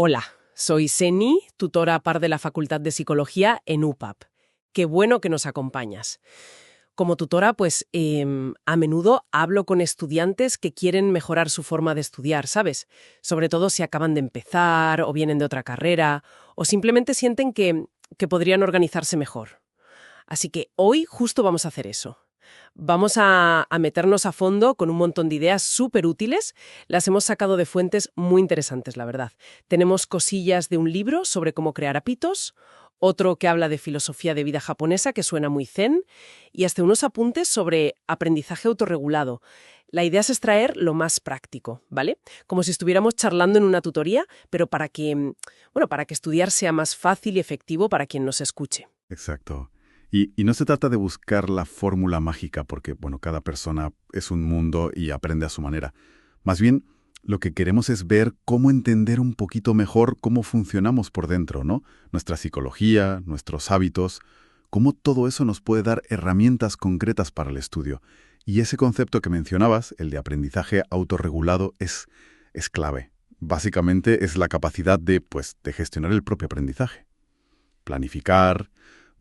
Hola, soy Seni, tutora par de la Facultad de Psicología en UPAP. Qué bueno que nos acompañas. Como tutora, a menudo hablo con estudiantes que quieren mejorar su forma de estudiar, ¿sabes? Sobre todo si acaban de empezar o vienen de otra carrera o simplemente sienten que podrían organizarse mejor. Así que hoy justo vamos a hacer eso. Vamos a meternos a fondo con un montón de ideas súper útiles. Las hemos sacado de fuentes muy interesantes, la verdad. Tenemos cosillas de un libro sobre cómo crear hábitos, otro que habla de filosofía de vida japonesa, que suena muy zen, y hasta unos apuntes sobre aprendizaje autorregulado. La idea es extraer lo más práctico, ¿vale? Como si estuviéramos charlando en una tutoría, pero para que estudiar sea más fácil y efectivo para quien nos escuche. Exacto. Y no se trata de buscar la fórmula mágica, porque, cada persona es un mundo y aprende a su manera. Más bien, lo que queremos es ver cómo entender un poquito mejor cómo funcionamos por dentro, ¿no? Nuestra psicología, nuestros hábitos, cómo todo eso nos puede dar herramientas concretas para el estudio. Y ese concepto que mencionabas, el de aprendizaje autorregulado, es clave. Básicamente es la capacidad de gestionar el propio aprendizaje. Planificar,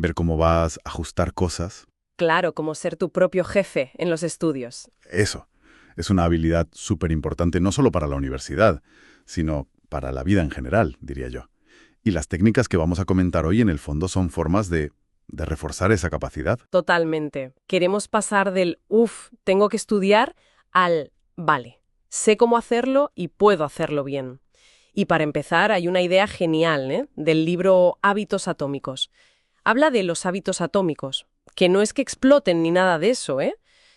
ver cómo vas a ajustar cosas. Claro, como ser tu propio jefe en los estudios. Eso es una habilidad súper importante no solo para la universidad, sino para la vida en general, diría yo. Y las técnicas que vamos a comentar hoy en el fondo son formas de reforzar esa capacidad. Totalmente. Queremos pasar del tengo que estudiar al vale, sé cómo hacerlo y puedo hacerlo bien. Y para empezar, hay una idea genial, del libro Hábitos Atómicos. Habla de los hábitos atómicos, que no es que exploten ni nada de eso,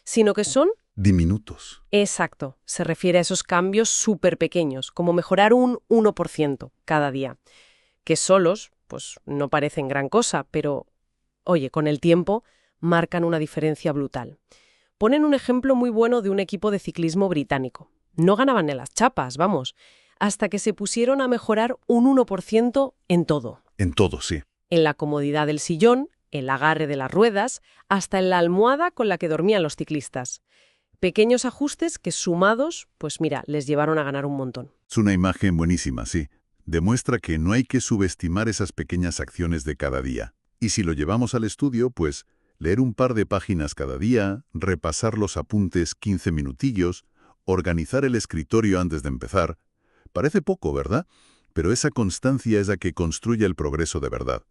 sino que son... Diminutos. Exacto, se refiere a esos cambios súper pequeños, como mejorar un 1% cada día, que solos, no parecen gran cosa, pero, oye, con el tiempo marcan una diferencia brutal. Ponen un ejemplo muy bueno de un equipo de ciclismo británico. No ganaban en las chapas, vamos, hasta que se pusieron a mejorar un 1% en todo. En todo, sí. En la comodidad del sillón, el agarre de las ruedas, hasta en la almohada con la que dormían los ciclistas. Pequeños ajustes que sumados, les llevaron a ganar un montón. Es una imagen buenísima, sí. Demuestra que no hay que subestimar esas pequeñas acciones de cada día. Y si lo llevamos al estudio, leer un par de páginas cada día, repasar los apuntes 15 minutillos, organizar el escritorio antes de empezar. Parece poco, ¿verdad? Pero esa constancia es la que construye el progreso de verdad.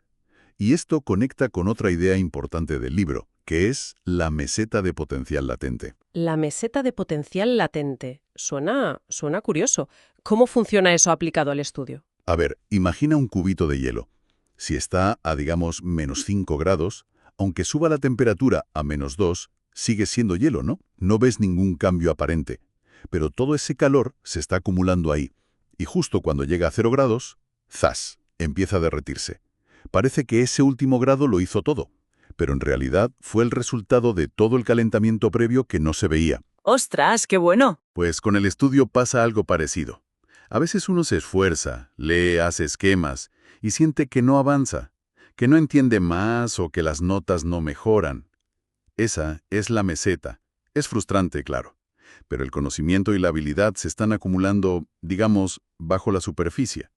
Y esto conecta con otra idea importante del libro, que es la meseta de potencial latente. La meseta de potencial latente. Suena curioso. ¿Cómo funciona eso aplicado al estudio? A ver, imagina un cubito de hielo. Si está a, digamos, -5 grados, aunque suba la temperatura a -2, sigue siendo hielo, ¿no? No ves ningún cambio aparente. Pero todo ese calor se está acumulando ahí. Y justo cuando llega a 0 grados, ¡zas!, empieza a derretirse. Parece que ese último grado lo hizo todo, pero en realidad fue el resultado de todo el calentamiento previo que no se veía. ¡Ostras, qué bueno! Pues con el estudio pasa algo parecido. A veces uno se esfuerza, lee, hace esquemas y siente que no avanza, que no entiende más o que las notas no mejoran. Esa es la meseta. Es frustrante, claro, pero el conocimiento y la habilidad se están acumulando, digamos, bajo la superficie.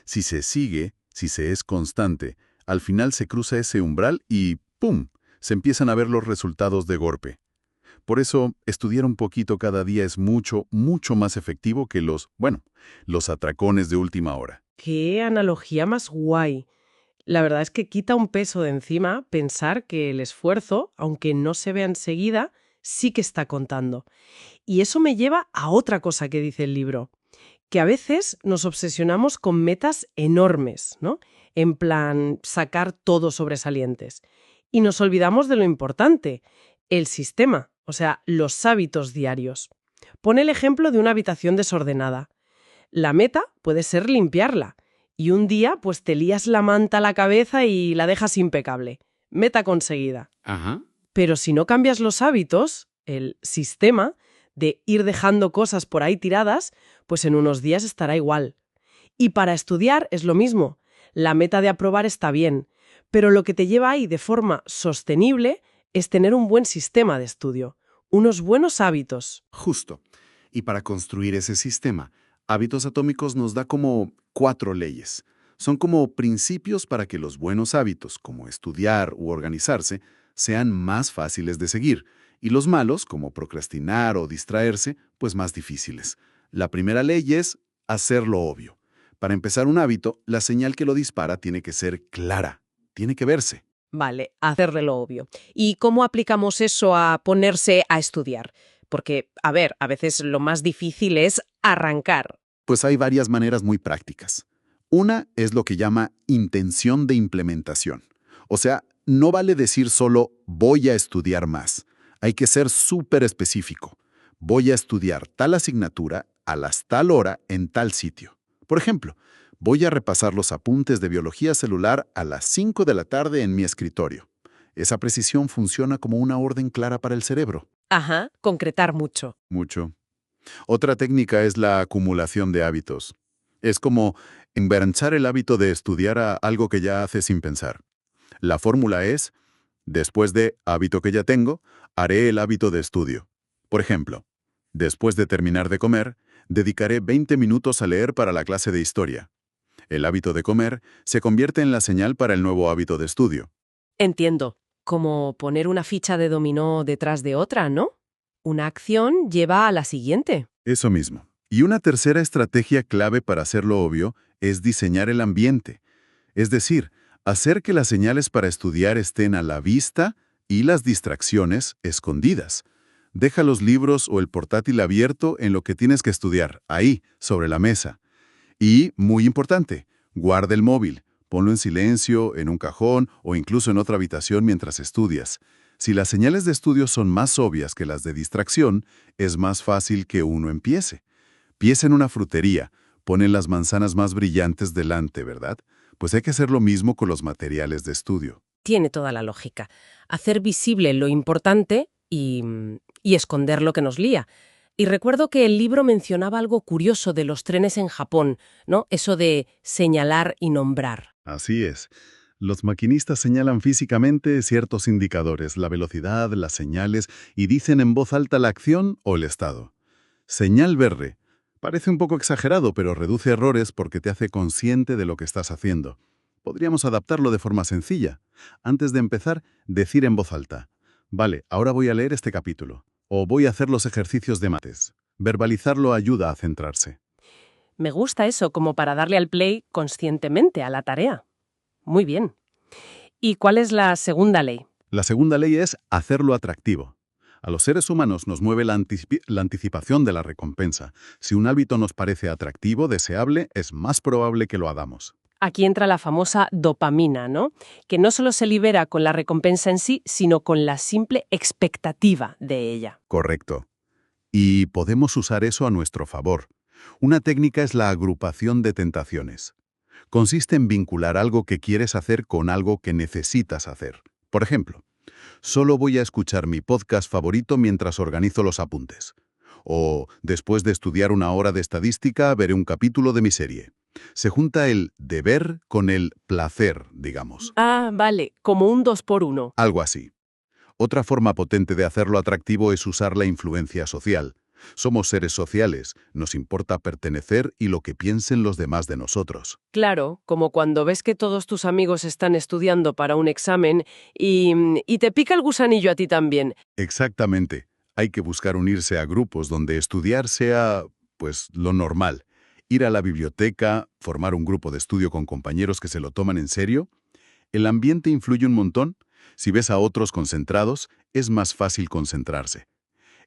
Si se sigue, si se es constante, al final se cruza ese umbral y ¡pum!, se empiezan a ver los resultados de golpe. Por eso, estudiar un poquito cada día es mucho, mucho más efectivo que los atracones de última hora. ¡Qué analogía más guay! La verdad es que quita un peso de encima pensar que el esfuerzo, aunque no se vea enseguida, sí que está contando. Y eso me lleva a otra cosa que dice el libro, que a veces nos obsesionamos con metas enormes, ¿no? En plan, sacar todos sobresalientes. Y nos olvidamos de lo importante, el sistema, o sea, los hábitos diarios. Pone el ejemplo de una habitación desordenada. La meta puede ser limpiarla. Y un día, te lías la manta a la cabeza y la dejas impecable. Meta conseguida. Ajá. Pero si no cambias los hábitos, el sistema de ir dejando cosas por ahí tiradas, en unos días estará igual. Y para estudiar es lo mismo. La meta de aprobar está bien, pero lo que te lleva ahí de forma sostenible es tener un buen sistema de estudio, unos buenos hábitos. Justo. Y para construir ese sistema, Hábitos Atómicos nos da como 4 leyes. Son como principios para que los buenos hábitos, como estudiar u organizarse, sean más fáciles de seguir, y los malos, como procrastinar o distraerse, pues más difíciles. La primera ley es hacer lo obvio. Para empezar un hábito, la señal que lo dispara tiene que ser clara, tiene que verse. Vale, hacerle lo obvio. ¿Y cómo aplicamos eso a ponerse a estudiar? Porque, a ver, a veces lo más difícil es arrancar. Pues hay varias maneras muy prácticas. Una es lo que llama intención de implementación. O sea, no vale decir solo voy a estudiar más. Hay que ser súper específico. Voy a estudiar tal asignatura a las tal hora en tal sitio. Por ejemplo, voy a repasar los apuntes de biología celular a las 5 de la tarde en mi escritorio. Esa precisión funciona como una orden clara para el cerebro. Ajá, concretar mucho. Mucho. Otra técnica es la acumulación de hábitos. Es como enganchar el hábito de estudiar a algo que ya hace sin pensar. La fórmula es, después de hábito que ya tengo, haré el hábito de estudio. Por ejemplo, después de terminar de comer, dedicaré 20 minutos a leer para la clase de historia. El hábito de comer se convierte en la señal para el nuevo hábito de estudio. Entiendo. Como poner una ficha de dominó detrás de otra, ¿no? Una acción lleva a la siguiente. Eso mismo. Y una tercera estrategia clave para hacerlo obvio es diseñar el ambiente. Es decir, hacer que las señales para estudiar estén a la vista y las distracciones escondidas. Deja los libros o el portátil abierto en lo que tienes que estudiar, ahí, sobre la mesa. Y, muy importante, guarda el móvil. Ponlo en silencio, en un cajón o incluso en otra habitación mientras estudias. Si las señales de estudio son más obvias que las de distracción, es más fácil que uno empiece. Piensa en una frutería, ponen las manzanas más brillantes delante, ¿verdad? Pues hay que hacer lo mismo con los materiales de estudio. Tiene toda la lógica. Hacer visible lo importante y esconder lo que nos lía. Y recuerdo que el libro mencionaba algo curioso de los trenes en Japón, ¿no? Eso de señalar y nombrar. Así es. Los maquinistas señalan físicamente ciertos indicadores, la velocidad, las señales, y dicen en voz alta la acción o el estado. Señal verde. Parece un poco exagerado, pero reduce errores porque te hace consciente de lo que estás haciendo. Podríamos adaptarlo de forma sencilla. Antes de empezar, decir en voz alta: vale, ahora voy a leer este capítulo. O voy a hacer los ejercicios de mates. Verbalizarlo ayuda a centrarse. Me gusta eso como para darle al play conscientemente a la tarea. Muy bien. ¿Y cuál es la segunda ley? La segunda ley es hacerlo atractivo. A los seres humanos nos mueve la anticipación de la recompensa. Si un hábito nos parece atractivo, deseable, es más probable que lo hagamos. Aquí entra la famosa dopamina, ¿no? Que no solo se libera con la recompensa en sí, sino con la simple expectativa de ella. Correcto. Y podemos usar eso a nuestro favor. Una técnica es la agrupación de tentaciones. Consiste en vincular algo que quieres hacer con algo que necesitas hacer. Por ejemplo, solo voy a escuchar mi podcast favorito mientras organizo los apuntes. O, después de estudiar una hora de estadística, veré un capítulo de mi serie. Se junta el deber con el placer, digamos. Ah, vale, como un 2 por 1. Algo así. Otra forma potente de hacerlo atractivo es usar la influencia social. Somos seres sociales, nos importa pertenecer y lo que piensen los demás de nosotros. Claro, como cuando ves que todos tus amigos están estudiando para un examen y te pica el gusanillo a ti también. Exactamente. Hay que buscar unirse a grupos donde estudiar sea, pues, lo normal. Ir a la biblioteca, formar un grupo de estudio con compañeros que se lo toman en serio. El ambiente influye un montón. Si ves a otros concentrados, es más fácil concentrarse.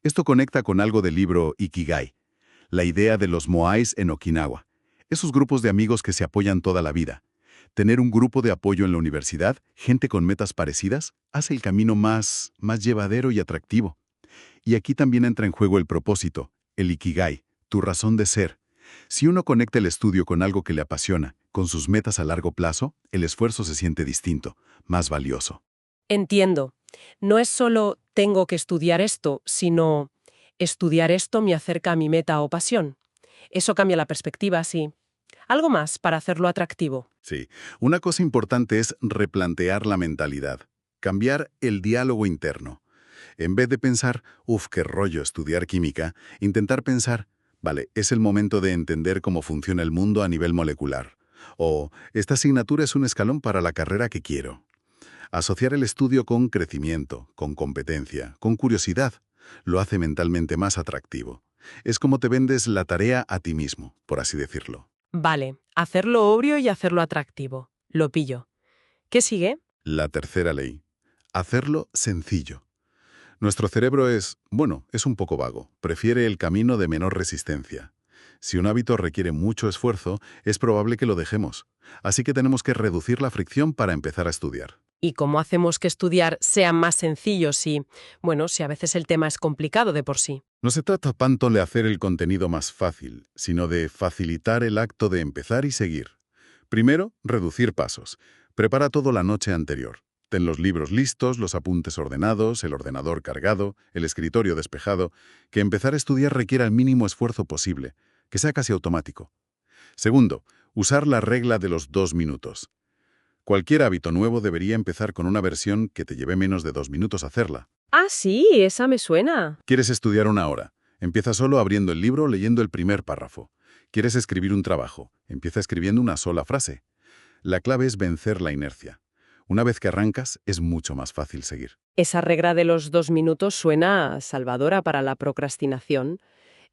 Esto conecta con algo del libro Ikigai, la idea de los moais en Okinawa. Esos grupos de amigos que se apoyan toda la vida. Tener un grupo de apoyo en la universidad, gente con metas parecidas, hace el camino más llevadero y atractivo. Y aquí también entra en juego el propósito, el Ikigai, tu razón de ser. Si uno conecta el estudio con algo que le apasiona, con sus metas a largo plazo, el esfuerzo se siente distinto, más valioso. Entiendo. No es solo tengo que estudiar esto, sino estudiar esto me acerca a mi meta o pasión. Eso cambia la perspectiva, sí. Algo más para hacerlo atractivo. Sí, una cosa importante es replantear la mentalidad, cambiar el diálogo interno. En vez de pensar, qué rollo estudiar química, intentar pensar, Vale, es el momento de entender cómo funciona el mundo a nivel molecular. O, esta asignatura es un escalón para la carrera que quiero. Asociar el estudio con crecimiento, con competencia, con curiosidad, lo hace mentalmente más atractivo. Es como te vendes la tarea a ti mismo, por así decirlo. Vale, hacerlo obvio y hacerlo atractivo. Lo pillo. ¿Qué sigue? La tercera ley. Hacerlo sencillo. Nuestro cerebro es un poco vago. Prefiere el camino de menor resistencia. Si un hábito requiere mucho esfuerzo, es probable que lo dejemos. Así que tenemos que reducir la fricción para empezar a estudiar. ¿Y cómo hacemos que estudiar sea más sencillo si a veces el tema es complicado de por sí? No se trata tanto de hacer el contenido más fácil, sino de facilitar el acto de empezar y seguir. Primero, reducir pasos. Prepara todo la noche anterior. Ten los libros listos, los apuntes ordenados, el ordenador cargado, el escritorio despejado. Que empezar a estudiar requiera el mínimo esfuerzo posible, que sea casi automático. Segundo, usar la regla de los 2 minutos. Cualquier hábito nuevo debería empezar con una versión que te lleve menos de 2 minutos hacerla. Ah, sí, esa me suena. ¿Quieres estudiar 1 hora? Empieza solo abriendo el libro leyendo el primer párrafo. ¿Quieres escribir un trabajo? Empieza escribiendo una sola frase. La clave es vencer la inercia. Una vez que arrancas, es mucho más fácil seguir. Esa regla de los 2 minutos suena salvadora para la procrastinación.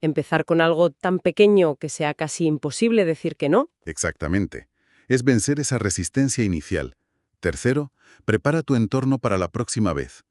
Empezar con algo tan pequeño que sea casi imposible decir que no. Exactamente. Es vencer esa resistencia inicial. Tercero, prepara tu entorno para la próxima vez.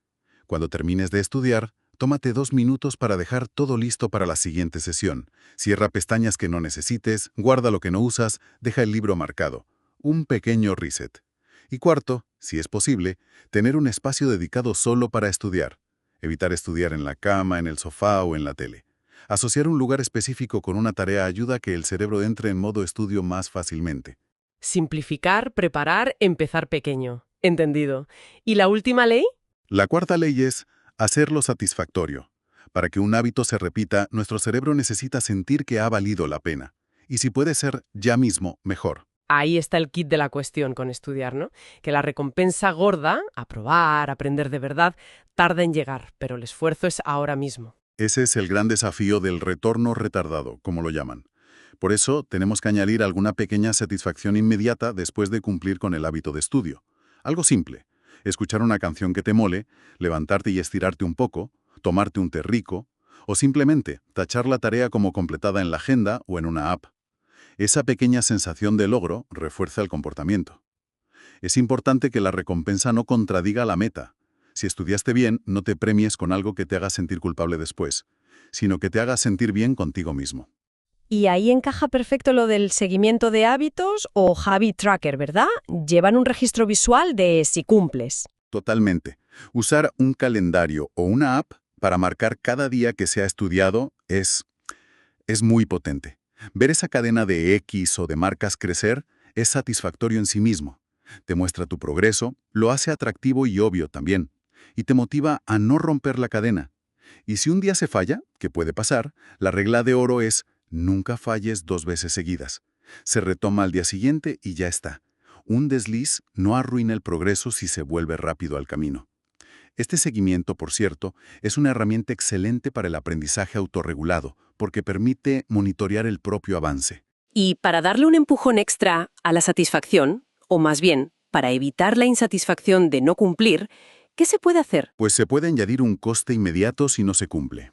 Cuando termines de estudiar, tómate 2 minutos para dejar todo listo para la siguiente sesión. Cierra pestañas que no necesites, guarda lo que no usas, deja el libro marcado. Un pequeño reset. Y cuarto, si es posible, tener un espacio dedicado solo para estudiar. Evitar estudiar en la cama, en el sofá o en la tele. Asociar un lugar específico con una tarea ayuda a que el cerebro entre en modo estudio más fácilmente. Simplificar, preparar, empezar pequeño. Entendido. ¿Y la última ley? La cuarta ley es hacerlo satisfactorio. Para que un hábito se repita, nuestro cerebro necesita sentir que ha valido la pena. Y si puede ser ya mismo, mejor. Ahí está el kit de la cuestión con estudiar, ¿no? Que la recompensa gorda, aprobar, aprender de verdad, tarda en llegar, pero el esfuerzo es ahora mismo. Ese es el gran desafío del retorno retardado, como lo llaman. Por eso, tenemos que añadir alguna pequeña satisfacción inmediata después de cumplir con el hábito de estudio. Algo simple. Escuchar una canción que te mole, levantarte y estirarte un poco, tomarte un té rico, o simplemente tachar la tarea como completada en la agenda o en una app. Esa pequeña sensación de logro refuerza el comportamiento. Es importante que la recompensa no contradiga la meta. Si estudiaste bien, no te premies con algo que te haga sentir culpable después, sino que te haga sentir bien contigo mismo. Y ahí encaja perfecto lo del seguimiento de hábitos o habit tracker, ¿verdad? Llevan un registro visual de si cumples. Totalmente. Usar un calendario o una app para marcar cada día que se ha estudiado es muy potente. Ver esa cadena de X o de marcas crecer es satisfactorio en sí mismo. Te muestra tu progreso, lo hace atractivo y obvio también, y te motiva a no romper la cadena. Y si un día se falla, que puede pasar, la regla de oro es nunca falles 2 veces seguidas. Se retoma al día siguiente y ya está. Un desliz no arruina el progreso si se vuelve rápido al camino. Este seguimiento, por cierto, es una herramienta excelente para el aprendizaje autorregulado, porque permite monitorear el propio avance. Y para darle un empujón extra a la satisfacción, o más bien, para evitar la insatisfacción de no cumplir, ¿qué se puede hacer? Pues se puede añadir un coste inmediato si no se cumple.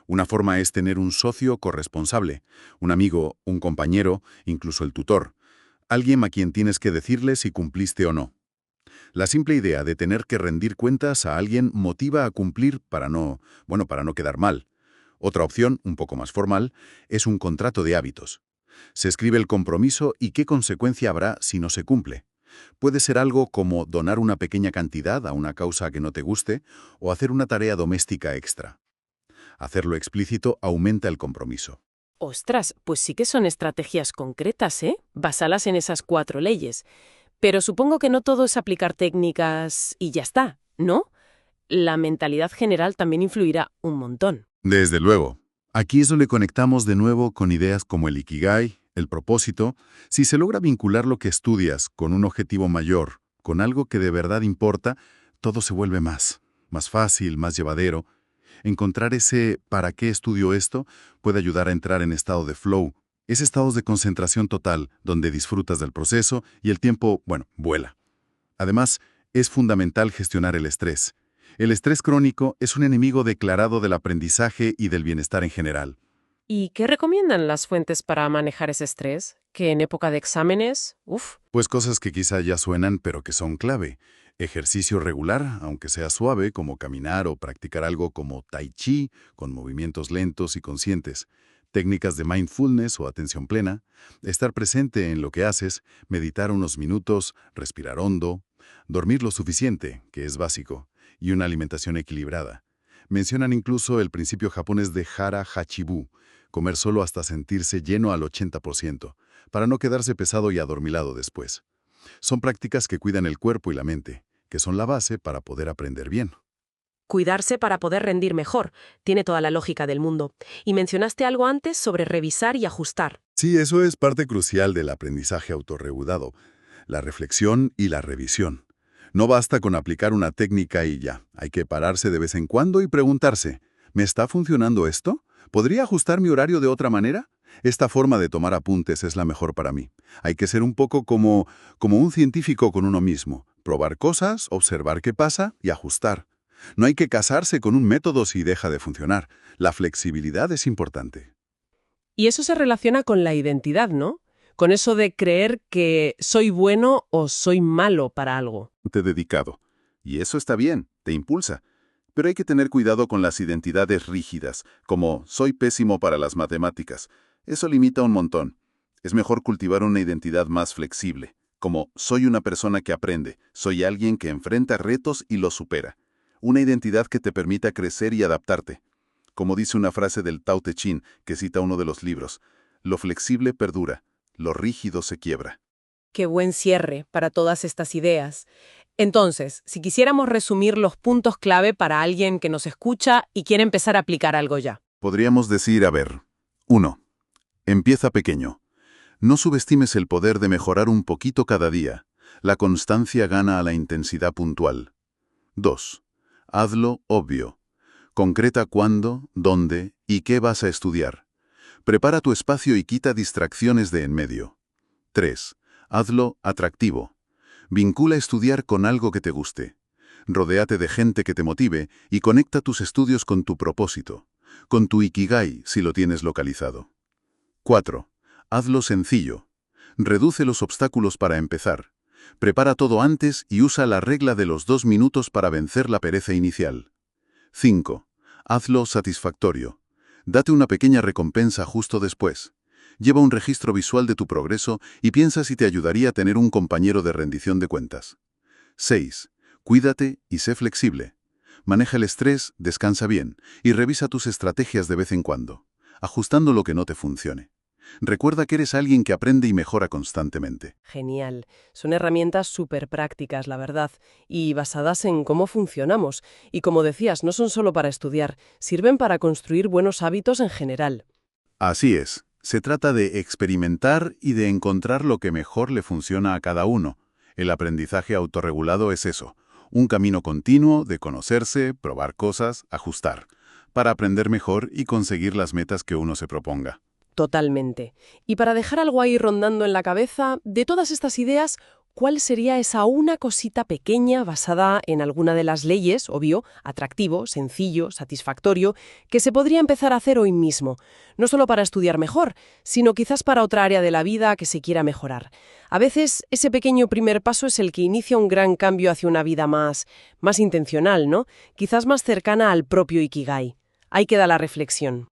Una forma es tener un socio corresponsable, un amigo, un compañero, incluso el tutor. Alguien a quien tienes que decirle si cumpliste o no. La simple idea de tener que rendir cuentas a alguien motiva a cumplir para no quedar mal. Otra opción, un poco más formal, es un contrato de hábitos. Se escribe el compromiso y qué consecuencia habrá si no se cumple. Puede ser algo como donar una pequeña cantidad a una causa que no te guste o hacer una tarea doméstica extra. Hacerlo explícito aumenta el compromiso. Ostras, pues sí que son estrategias concretas, ¿eh? Basadas en esas 4 leyes. Pero supongo que no todo es aplicar técnicas y ya está, ¿no? La mentalidad general también influirá un montón. Desde luego. Aquí es donde conectamos de nuevo con ideas como el Ikigai, el propósito. Si se logra vincular lo que estudias con un objetivo mayor, con algo que de verdad importa, todo se vuelve más fácil, más llevadero. Encontrar ese ¿para qué estudio esto? Puede ayudar a entrar en estado de flow. Es estados de concentración total, donde disfrutas del proceso y el tiempo, bueno, vuela. Además, es fundamental gestionar el estrés. El estrés crónico es un enemigo declarado del aprendizaje y del bienestar en general. ¿Y qué recomiendan las fuentes para manejar ese estrés? Que en época de exámenes, Pues cosas que quizá ya suenan, pero que son clave. Ejercicio regular, aunque sea suave, como caminar o practicar algo como tai chi, con movimientos lentos y conscientes. Técnicas de mindfulness o atención plena. Estar presente en lo que haces, meditar unos minutos, respirar hondo. Dormir lo suficiente, que es básico. Y una alimentación equilibrada. Mencionan incluso el principio japonés de Hara Hachibu, comer solo hasta sentirse lleno al 80%, para no quedarse pesado y adormilado después. Son prácticas que cuidan el cuerpo y la mente, que son la base para poder aprender bien. cuidarse para poder rendir mejor. Tiene toda la lógica del mundo. Y mencionaste algo antes sobre revisar y ajustar. Sí, eso es parte crucial del aprendizaje autorregulado, la reflexión y la revisión. No basta con aplicar una técnica y ya, hay que pararse de vez en cuando y preguntarse, ¿me está funcionando esto? ¿Podría ajustar mi horario de otra manera? Esta forma de tomar apuntes es la mejor para mí. Hay que ser un poco como un científico con uno mismo, probar cosas, observar qué pasa y ajustar. No hay que casarse con un método si deja de funcionar. La flexibilidad es importante. Y eso se relaciona con la identidad, ¿no? Con eso de creer que soy bueno o soy malo para algo. Te he dedicado. Y eso está bien, te impulsa. Pero hay que tener cuidado con las identidades rígidas, como soy pésimo para las matemáticas. Eso limita un montón. Es mejor cultivar una identidad más flexible, como soy una persona que aprende, soy alguien que enfrenta retos y los supera. Una identidad que te permita crecer y adaptarte. Como dice una frase del Tao Te Ching, que cita uno de los libros, lo flexible perdura, lo rígido se quiebra. Qué buen cierre para todas estas ideas. Entonces, si quisiéramos resumir los puntos clave para alguien que nos escucha y quiere empezar a aplicar algo ya. Podríamos decir, 1. Empieza pequeño. No subestimes el poder de mejorar un poquito cada día. La constancia gana a la intensidad puntual. 2. Hazlo obvio. Concreta cuándo, dónde y qué vas a estudiar. Prepara tu espacio y quita distracciones de en medio. 3. Hazlo atractivo. Vincula estudiar con algo que te guste. Rodéate de gente que te motive y conecta tus estudios con tu propósito, con tu ikigai si lo tienes localizado. 4. Hazlo sencillo. Reduce los obstáculos para empezar. Prepara todo antes y usa la regla de los 2 minutos para vencer la pereza inicial. 5. Hazlo satisfactorio. Date una pequeña recompensa justo después. Lleva un registro visual de tu progreso y piensa si te ayudaría a tener un compañero de rendición de cuentas. 6. Cuídate y sé flexible. Maneja el estrés, descansa bien y revisa tus estrategias de vez en cuando, ajustando lo que no te funcione. Recuerda que eres alguien que aprende y mejora constantemente. Genial. Son herramientas súper prácticas, la verdad, y basadas en cómo funcionamos. Y como decías, no son solo para estudiar, sirven para construir buenos hábitos en general. Así es. Se trata de experimentar y de encontrar lo que mejor le funciona a cada uno. El aprendizaje autorregulado es eso, un camino continuo de conocerse, probar cosas, ajustar, para aprender mejor y conseguir las metas que uno se proponga. Totalmente. Y para dejar algo ahí rondando en la cabeza, de todas estas ideas, ¿cuál sería esa una cosita pequeña basada en alguna de las leyes, obvio, atractivo, sencillo, satisfactorio, que se podría empezar a hacer hoy mismo? No solo para estudiar mejor, sino quizás para otra área de la vida que se quiera mejorar. A veces ese pequeño primer paso es el que inicia un gran cambio hacia una vida más intencional, ¿no? Quizás más cercana al propio Ikigai. Ahí queda la reflexión.